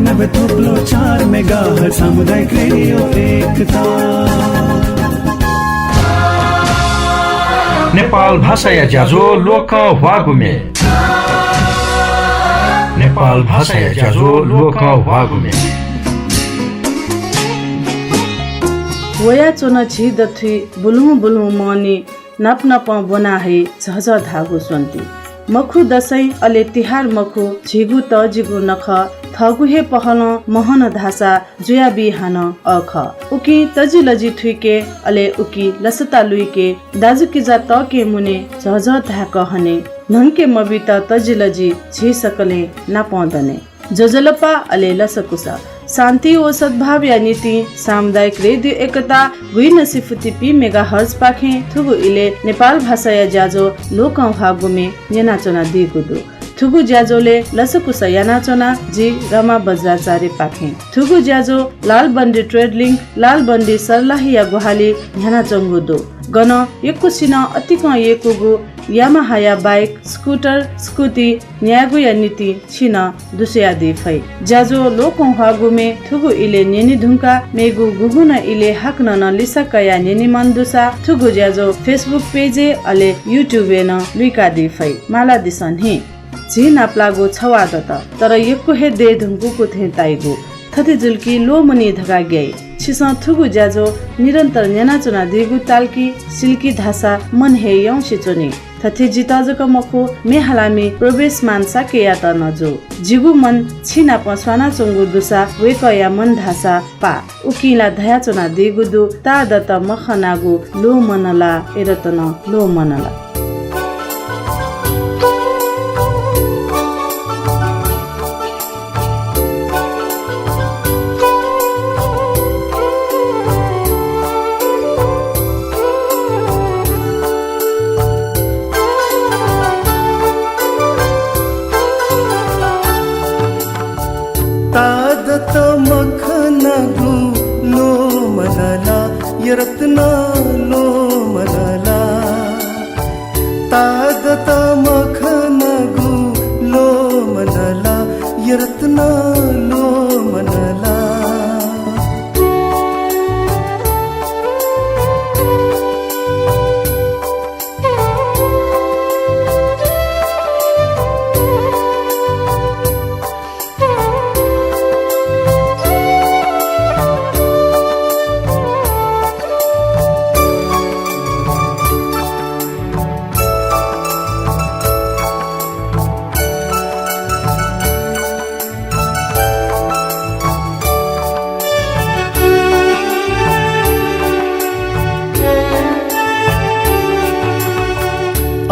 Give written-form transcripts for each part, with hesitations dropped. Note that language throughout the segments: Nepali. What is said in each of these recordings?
96.4 मेगाहर्ज सामुदायिक रेडियो एकता। नेपाल भाषा ज्याझो लोक वागुमे। नेपाल भाषा ज्याझो लोक वागुमे। वया चोन झी दथुई बुलु बुलु मनी नप नप बना है झझ धागो सोन्ती मखु दसैँ अले तिहार मखु झिगु त जिगु नख थगु हे पहल महन धासा जुया बिहान अख उकी तजु लजी ठुइके अले उकी लसता लुइके दाजु किजा त के मुने झझ धाक हने नंके मबिता तजिलजी झी सकले नापौदने जजलपा अले लसकुसा शान्ति ओ सद्भाव या नीति सामुदायिक रेडियो एकता गुई नसिफुति पी मेगाहर्ज पाखे थुगु इले नेपाल भाषा या ज्याजो लोक भागुमे यनाचना दिगुदु थुगु ज्याजोले लसकुसा यानाचना जी रमा बज्राचार्य पाखे थुगु ज्याजो लाल बन्दी ट्रेड लिंक लाल बन्दी सरलाही या गुहाली यनाचंगुदु गन यकुसिन अतिक यकुगु यामाहाया बाइक स्कूटर स्कूटी न्यागु या नीति छिन दुसया दिफै ज्याजो लोक हागुमे थुगु इले नेनी ढुंका मेगु गुगुन इले हक न लिसका या नेनी मनदुसा थुगु ज्याजो फेसबुक पेजे अले युट्युब न लुइका दिफै माला दिसन हे झी नाप्लागु छवा दत तर यक्को हे दे ढुंगुको थे ताइगु थति जुल्की लोमनी धगा गई छिस थुगु ज्याजो निरन्तर न्यानाचुना दिगु ताल्की सिल्की धासा मन हे यौसी चोनी थथि जिताजक मखो मेहलामी प्रवेश मान सके या त नजो जिगु मन छिना पस्वाना चंगु दुसा वेकया मन धासा पा उकिला धयाचुना दिगु दु ता दत मखनागु लो मनला एरतन लो मनला तादत मखनगु लो मनला यरत्न लो मनला तादत मखनगु लो मनला यरत्न लो मनला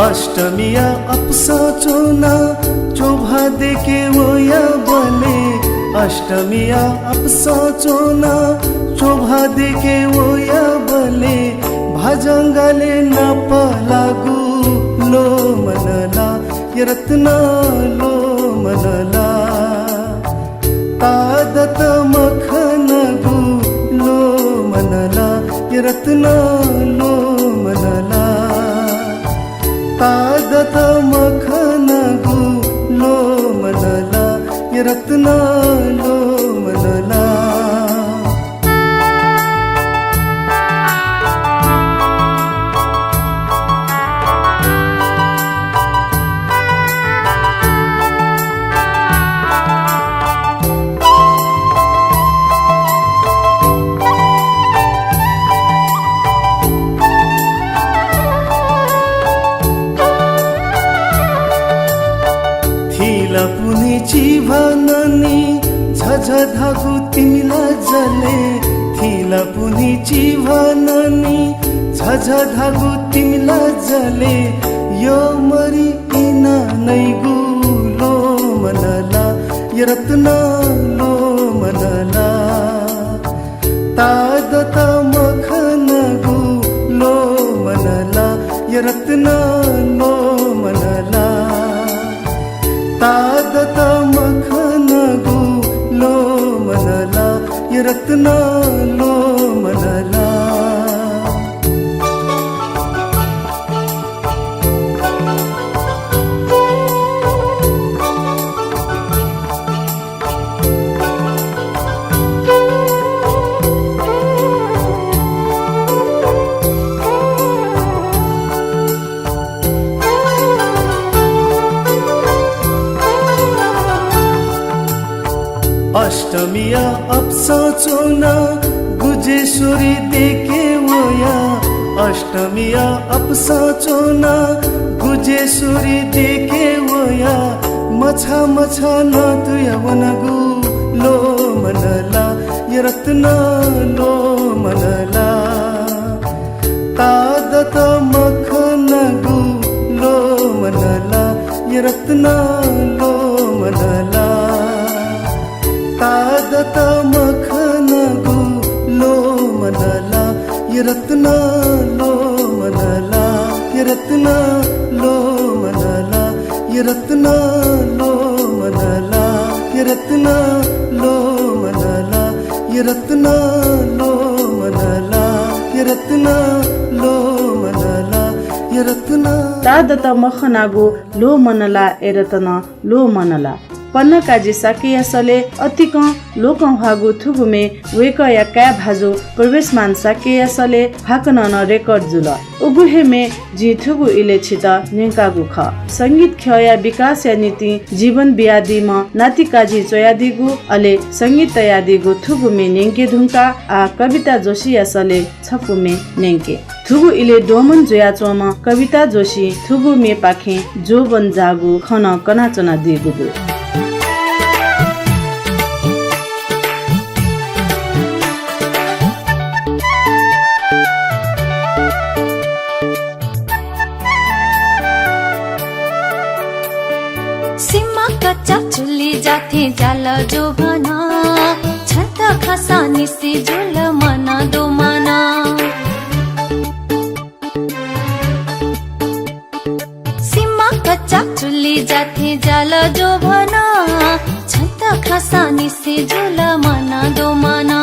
अष्टमिया अपसा चोना चोभा देके वोया बने अष्टमिया अपसा चोना चोभा देके वोया बले भाजंगले न पलागु लो मनला यरत्न लो मनला तादत मखनगु लो मनला यरत्न लो मनला तादत मखनगु लो मनला यरत्न लो मनला चिभननी झझ धागु तिमीला जले थिला पुनी चिभननी झझ धागु तिमीला जले यो मरी इना नैगु लो मनला यरत्न लो मनला तादत मखनगु लो मनला यरत्न लो मनला तादत मखनगु लो मनला यरत्न लो मनला अष्टमिया अपसा चोना गुजेश्वरी देखे वया अष्टमिया अपसा चोना गुजेश्वरी देखे वया मछा मछा न तुया वनगु लो मनला य रत्न लो मनला तादत मखनगु लो मनला य रत्न लो मनला तादत मखनगु लो मनला य रत्न लो मनला य रत्न लो मनला य रत्न लो मनला य रत्न लो मनला य रत्न लो मनला य रत्न लो मनला य रत्न तादत मखनागु लो मनला ए रत्न लो मनला पन्नकाजी साकेयसले अतिक लोकं हागु थुगुमे वेक या क्या भाजो प्रवेशमान साकेयसले हाकन न रेकर्ड जुल उगुहेमे जी थुगु इले छित नेकागु ख संगीत खया विकास या नीति जीवन बियादी म नातिकाजी चयादिगु अले संगीत तयादिगु थुगुमे नेंके धुंका आ कविता जोशी यसले छपुमे नेंके थुगु इले डोमन जोया चोम कविता जोशी थुगु मे पाखे जो बन जागु खन कनाचना दिगुदु जाथे जाल जो भना छत खसा निसी जुल मना दो मना सीमा कच्चा चुली जाथे जाल जो भना छत खसा निसी जुल मना दो मना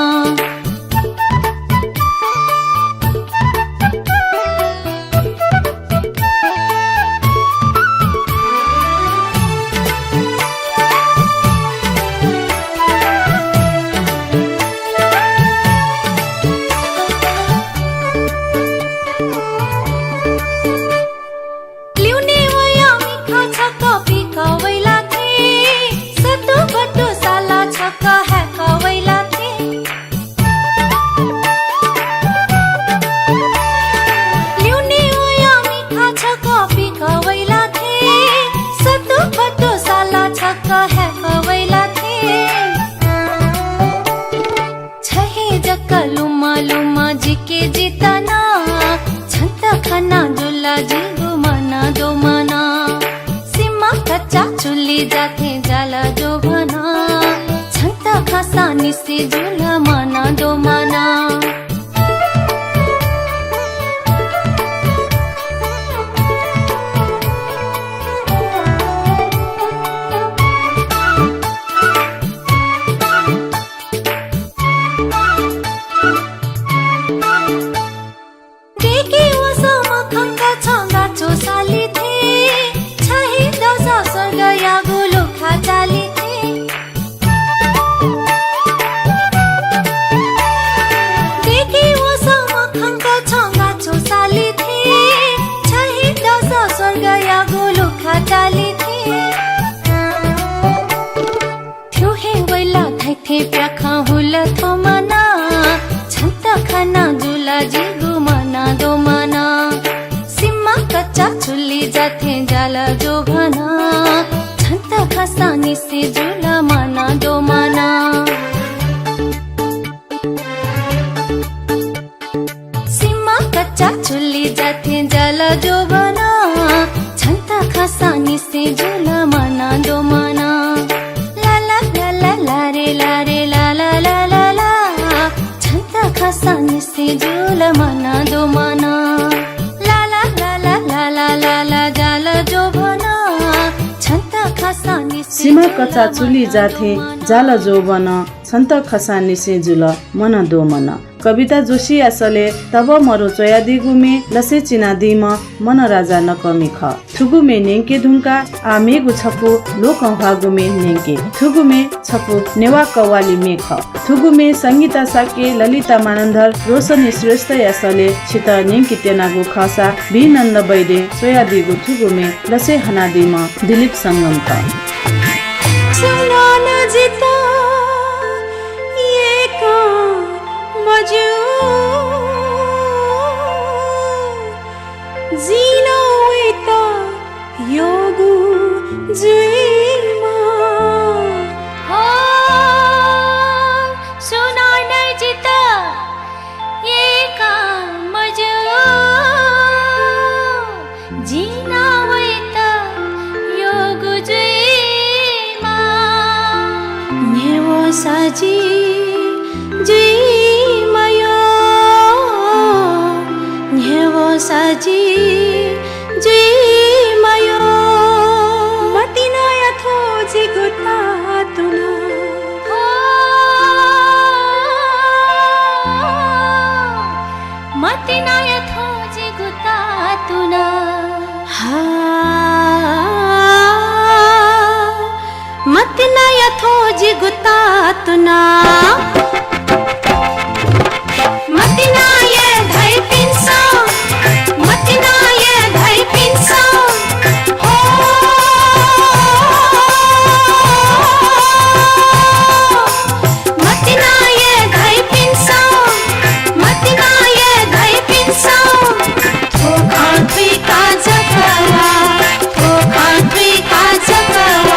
जाथे जाला जो भना छंता खासा निसी जुला मना दो मना देखी वो सोमा खंगा छंगा चोसाली थे छही दसा स्वर्ग या गुलु खाचाली थे देखी वो सोमा खंगा छंगा चोसाली थे छही दसा स्वर्ग या गुलु खाचाली थे थियो हे वैला थाइथे प्याखा हुल थोमना छन्ता खाना जुला जिगु मना दो मना सीमा कच्चा चुली जाथे जाला जो भना छन्ता खासा निसी जुला मना दो मना सीमा कच्चा चुली जाथे जाला जो भना छन्ता खासा निसी जुला मना दो मना ला ला ला ला ला रे ला रे ला ला ला ला ला छन्ता खासा निसी जुला मना दो मना ला ला ला ला ला ला ला ला जाला जो भना छन्ता खासा निसी सीमा कच्चा चुली जाथे जाल जो बन छन्त खसा निसे जुल मन दो मन कविता जोशी असले तब मरो चयादी गुमे लसे चिना दिम मन राजा नकमी ख थुगुमे नेंके धुंका आ मेगु छपु लोक भागुमे नेंके थुगुमे छपु नेवा कवाली मेख थुगुमे संगीता साके ललिता मानन्धर रोशनी श्रेष्ठ असले छित नेंकी तेनागु खसा बिनन्द बैदे चयादी गु थुगुमे लसे हना दिम दिलीप संगम ख सुना न जिता साजी जुइमयो न्हेवो साजी जुइमयो मतिनाया थोजी गुता तुना मतिनाया थोजी गुता तुना मतिनाया थोजी गुता तुना मतिनाया धाइ पिन्सा मतिनाया धाइ पिन्सा हो मतिनाया धाइ पिन्सा मतिनाया धाइ पिन्सा थोका थुइ का जगवा थोका थुइ का जगवा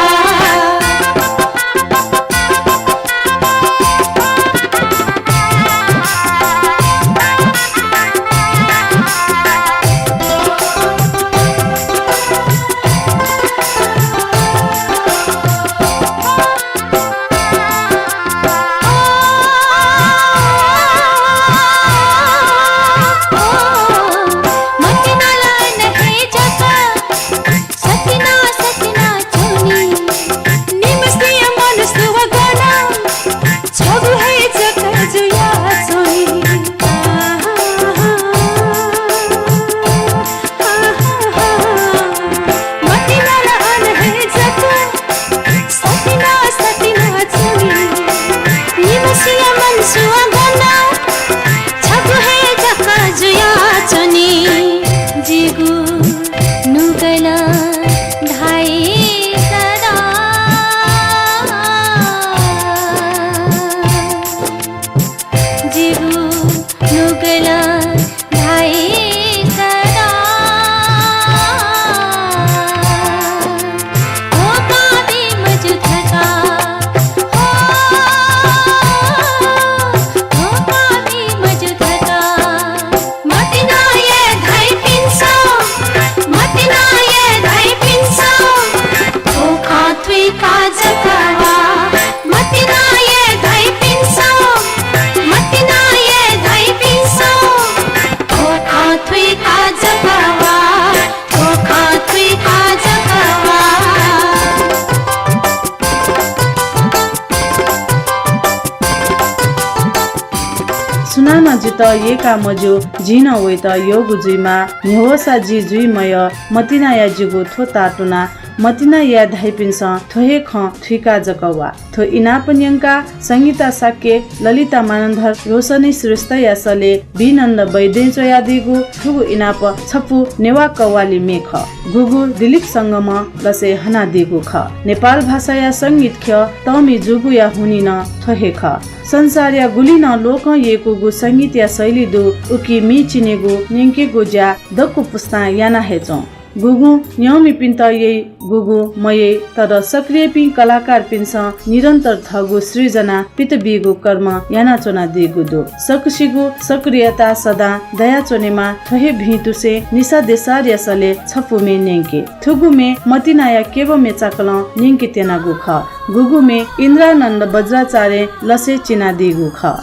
सुनाना जित येका मजो जिन वे त यो गुजुइमा न्हेवसा जी जुइमय मतिनाया जिगु थो ताटुना मतिना या धाइपिन्स थोहे ख थुइका जकवा थो इनापन्यंका संगीता साक्य ललिता मानन्धर रोशनी श्रेष्ठ यासले बिनन्द वैदेन्चो यादिगु थुगु इनाप छपु नेवा कवाली मेख गुगु दिलीप संगम लसे हना दिगु ख नेपाल भाषा या संगीत ख तमी जुगु या हुनिन थोहे ख संसार या गुलिन लोक येको गु संगीत या शैली दु उकी मी चिनेगु निंके गु ज्या दक्कु पुस्ता याना हेचौ गुगु न्यमी पिन्त ये गुगु मये तर सक्रिय पि कलाकार पिन्स निरन्तर थगु सृजना पित बिगु कर्म याना चोना दिगु दो सकसिगु सक्रियता सदा दया चोनेमा थहे भितुसे निसा देसार यसले छपुमे नेंके थुगुमे मतिनाया केव मे चाकल निंके तेना गु ख गुगुमे इन्द्रानन्द बज्राचार्य लसे चिना दिगु ख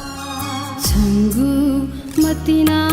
छंगु मतिना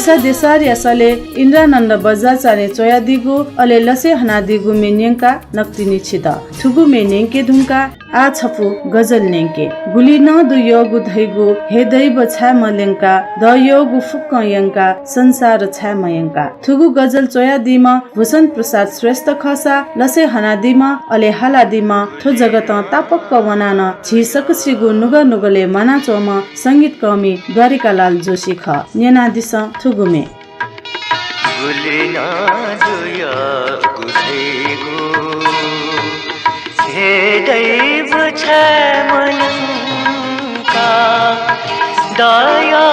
दिशा देसार यासले इन्द्रानन्द बजाचार्य चोया दिगु अले लसे हना दिगु मेन्यंका नक्तिनी छित थुगु मेन्यंके धुंका आ छपु गजल नेंके गुली न दु योगु धैगु हे दैव छा मलेंका द योगु फुक्कयंका संसार छा मयंका थुगु गजल चोया दिमा भूषण प्रसाद श्रेष्ठ खसा लसे हना दिमा अले हाला दिमा थो जगत तापक्क वनान झिसक सिगु नुग नुगले मना चोम संगीत कमी द्वारिकालाल जोशी ख नेना दिस थुगुमे गुलिना दुया गुधेगु हे दैव छा मयंका दया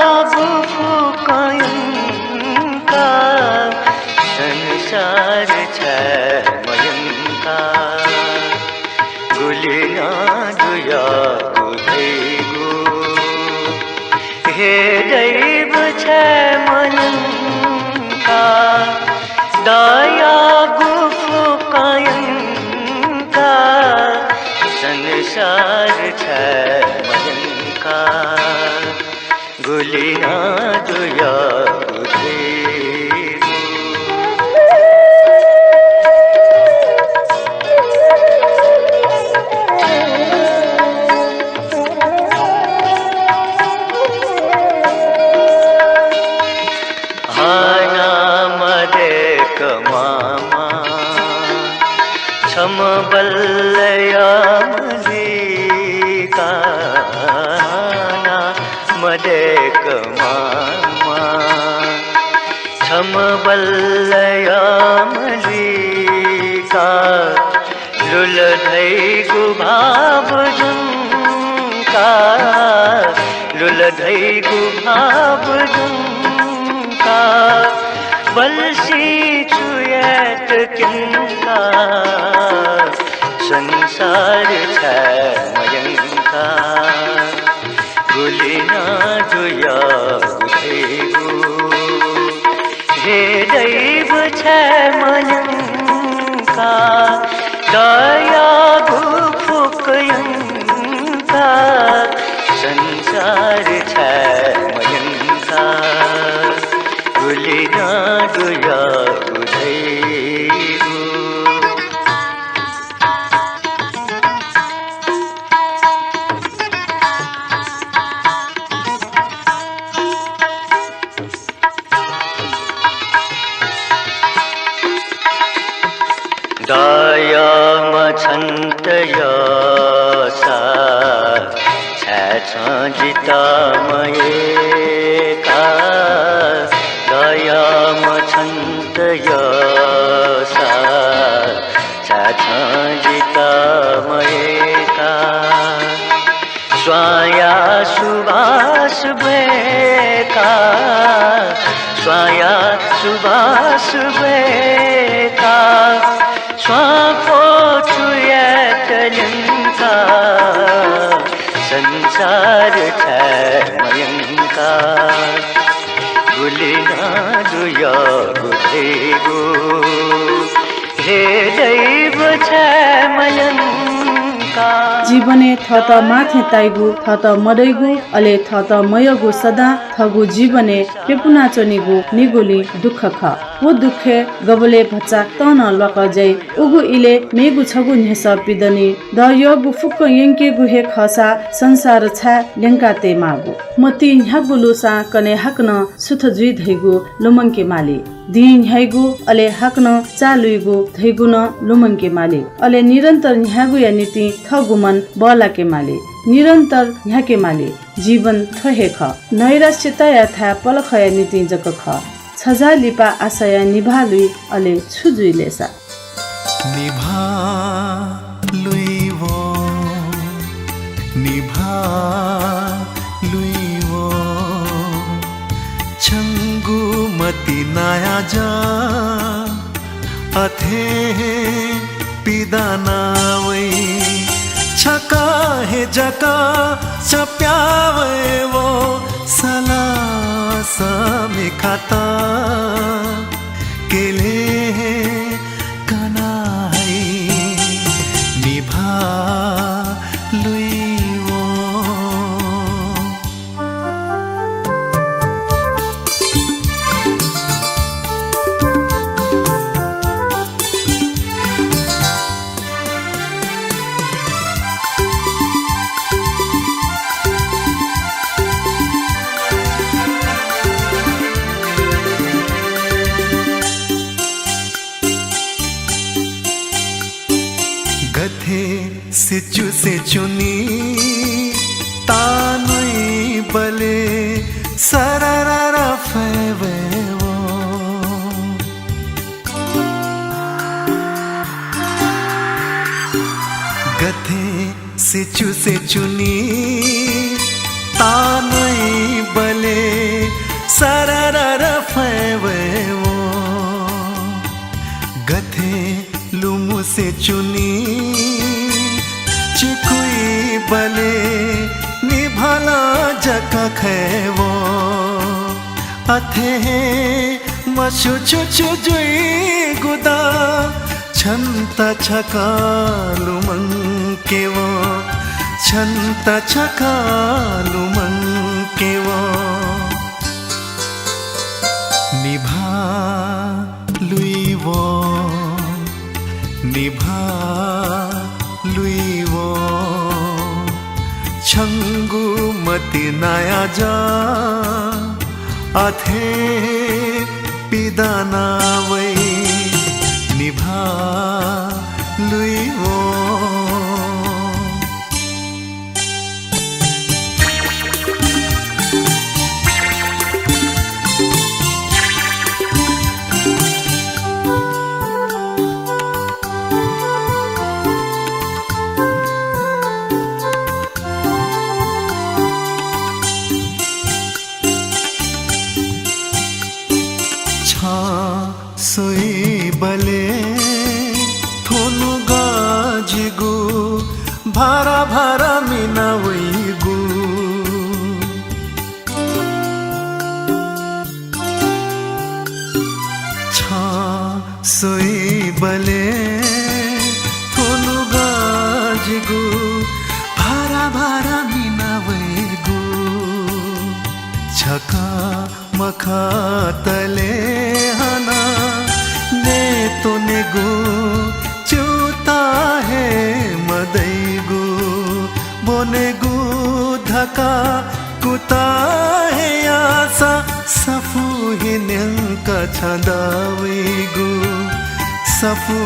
फुक्कयंका संसार छा मयंका गुलिना दुया गुधेगु हे दैव छा मयंका दया फुक्कयंका संसार छा मयंका गुलिना दुया गुधेगु बल्लया मलिका मदेक मामा छम बल्लया मलिका लुलधै गुभाव जुंका लुलधै गुभाव जुंका बलसी छुयत किंका संसार छा मयंका गुलिना दुया गुधेगु हे दैव छा मयंका दया फुक्कयंका संसार छा मयंका गुलिना दुया गुधेगु दया मछन्त यसा छ जिता मयेका दया मछन्त यसा छ जिता मयेका स्वाया सुभाष बेका स्वाया सुभाष बेका स्वापो चुयत लिंका संसार छा मयंका गुलिना दुया गुधेगु हे दैव छा मयंका जीवने थत माथे ताइगु थत मदैगु अले थत मयगु सदा थगु जीवने पेपुना चनिगु निगुली दुख ख वो दुखे गबले भच्चा तन लक जै उगु इले मेगु छगु नेस पिदनी द योगु फुक्क यंके गुहे खसा संसार छा लेंका ते मागु मति ह्यागुलुसा कने हक्न सुथ जुइ धैगु लुमंके माली दिन हैगु अले हक्न चालुइगु धैगुन लुमंके माली अले निरन्तर ह्यागु या नीति थगुमन बलाके माली निरन्तर ह्याके माली जीवन थहे ख नैराश्यता याथा पलखया नीति जक ख छजा लिपा आशया निभालुई अले छुजुइलेसा निभा लुइवो निभा लुइवो छंगु मति नाया जा अथे पिदानावै छका हे जका छप्यावे वो सला समी खाता केले कनाई निभा लुइवो गथे से चुनी तानुई बले सररा फेवेवो गथे से चुनी तानुई बले सररा फेवेवो गथे लुमु से चुनी चिकुई बले निभाला जका खेवो अथे मशु चुचु जुई गुदा छंता छकालु मंकेवो छंता छकालु मंकेवो निभा लुईवो निभा लुईवो छंगु मति नया जा अथे पिदाना वै निभा लुईवो सोई बले थोनु गाजिगु भारा भारा मिना वैगु छा सोई बले थोनु गाजिगु भारा भारा मिना वैगु छका मखा तले हना ने तो नेगु चूता है मदैगु बोनेगु धका कुता है आसा सफू ही न्यंका छदावेगु सफू